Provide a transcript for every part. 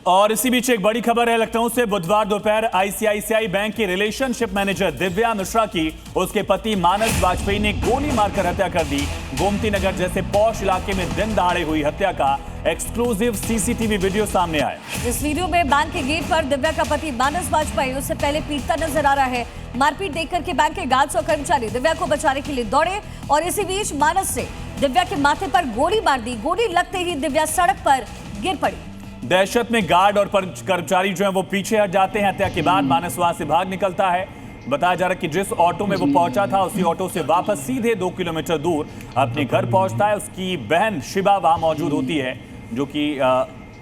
और इसी बीच एक बड़ी खबर है लखनऊ से। बुधवार दोपहर आईसीआईसीआई बैंक की रिलेशनशिप मैनेजर दिव्या मिश्रा की उसके पति मानस वाजपेयी ने गोली मारकर हत्या कर दी। गोमती नगर जैसे पॉश इलाके में दिन दहाड़े हुई हत्या का एक्सक्लूसिव सीसीटीवी वीडियो सामने आया। इस वीडियो में बैंक के गेट पर दिव्या का पति मानस वाजपेयी उससे पहले पीटता नजर आ रहा है। मारपीट देखकर के बैंक के गार्ड्स और कर्मचारी दिव्या को बचाने के लिए दौड़े और इसी बीच मानस ने दिव्या के माथे पर गोली मार दी। गोली लगते ही दिव्या सड़क पर गिर पड़ी। दहशत में गार्ड और कर्मचारी जो हैं वो पीछे हट जाते हैं। हत्या के बाद मानस वहां से भाग निकलता है। बताया जा रहा है कि जिस ऑटो में वो पहुंचा था उसी ऑटो से वापस सीधे 2 किलोमीटर दूर अपने घर पहुंचता है। उसकी बहन शिबा वहां मौजूद होती है, जो कि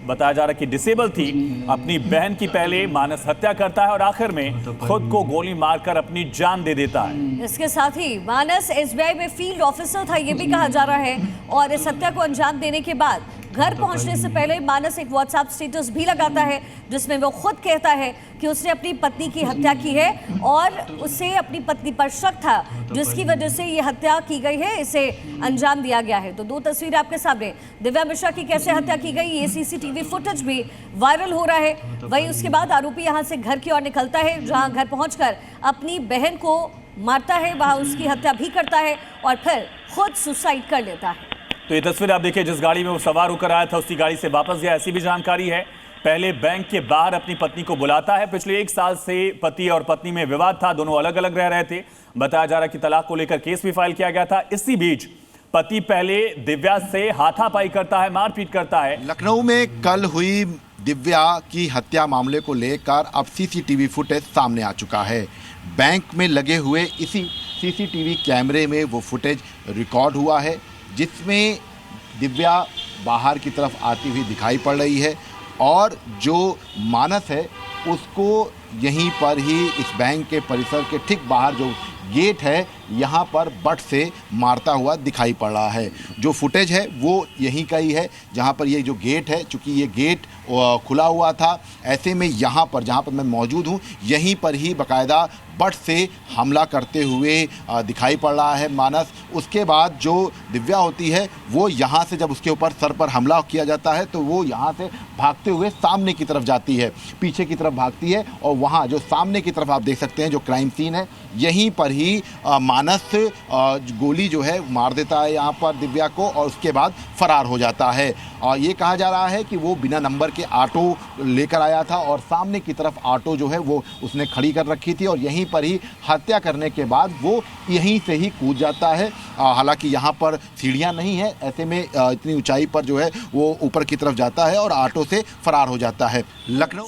बताया जा रहा है कि डिसेबल थी। अपनी बहन की पहले मानस हत्या करता है और आखिर में खुद को गोली मारकर अपनी जान दे देता है। इसके साथ ही मानस एसबीआई में फील्ड ऑफिसर था, ये भी कहा जा रहा है। और इस हत्या को अंजाम देने के बाद घर पहुंचने से पहले मानस एक व्हाट्सएप स्टेटस भी लगाता है जिसमें वो खुद कहता है कि उसने अपनी पत्नी की हत्या की है और उसे अपनी पत्नी पर शक था, जिसकी वजह से ये हत्या की गई है, इसे अंजाम दिया गया है। तो 2 तस्वीरें आपके सामने, दिव्या मिश्रा की कैसे हत्या की गई, ये सीसीटीवी फुटेज भी वायरल हो रहा है। वहीं उसके बाद आरोपी यहाँ से घर की ओर निकलता है, जहाँ घर पहुँचकर अपनी बहन को मारता है, वहाँ उसकी हत्या भी करता है और फिर खुद सुसाइड कर लेता है। तो ये तस्वीर आप देखिए, जिस गाड़ी में वो सवार होकर आया था उसी गाड़ी से वापस गया, ऐसी भी जानकारी है। पहले बैंक के बाहर अपनी पत्नी को बुलाता है। पिछले 1 साल से पति और पत्नी में विवाद था, दोनों अलग अलग रह रहे थे। बताया जा रहा है कि तलाक को लेकर केस भी फाइल किया गया था। इसी बीच पति पहले दिव्या से हाथापाई करता है, मारपीट करता है। लखनऊ में कल हुई दिव्या की हत्या मामले को लेकर अब सीसीटीवी फुटेज सामने आ चुका है। बैंक में लगे हुए इसी सीसीटीवी कैमरे में वो फुटेज रिकॉर्ड हुआ है, जिसमें दिव्या बाहर की तरफ आती हुई दिखाई पड़ रही है और जो मानस है उसको यहीं पर ही इस बैंक के परिसर के ठीक बाहर जो गेट है यहाँ पर बट से मारता हुआ दिखाई पड़ रहा है। जो फुटेज है वो यहीं का ही है, जहाँ पर ये जो गेट है, चूँकि ये गेट खुला हुआ था, ऐसे में यहाँ पर जहाँ पर मैं मौजूद हूँ यहीं पर ही बाकायदा बट से हमला करते हुए दिखाई पड़ रहा है मानस। उसके बाद जो दिव्या होती है वो यहाँ से जब उसके ऊपर सर पर हमला किया जाता है तो वो यहाँ से भागते हुए सामने की तरफ जाती है, पीछे की तरफ भागती है और वहाँ जो सामने की तरफ आप देख सकते हैं जो क्राइम सीन है, यहीं पर ही मानस गोली जो है मार देता है यहाँ पर दिव्या को और उसके बाद फरार हो जाता है। और ये कहा जा रहा है कि वो बिना नंबर के ऑटो लेकर आया था और सामने की तरफ ऑटो जो है वो उसने खड़ी कर रखी थी और यहीं पर ही हत्या करने के बाद वो यहीं से ही कूद जाता है। हालांकि यहाँ पर सीढ़ियाँ नहीं है, ऐसे में इतनी ऊंचाई पर जो है वो ऊपर की तरफ जाता है और ऑटो से फरार हो जाता है। लखनऊ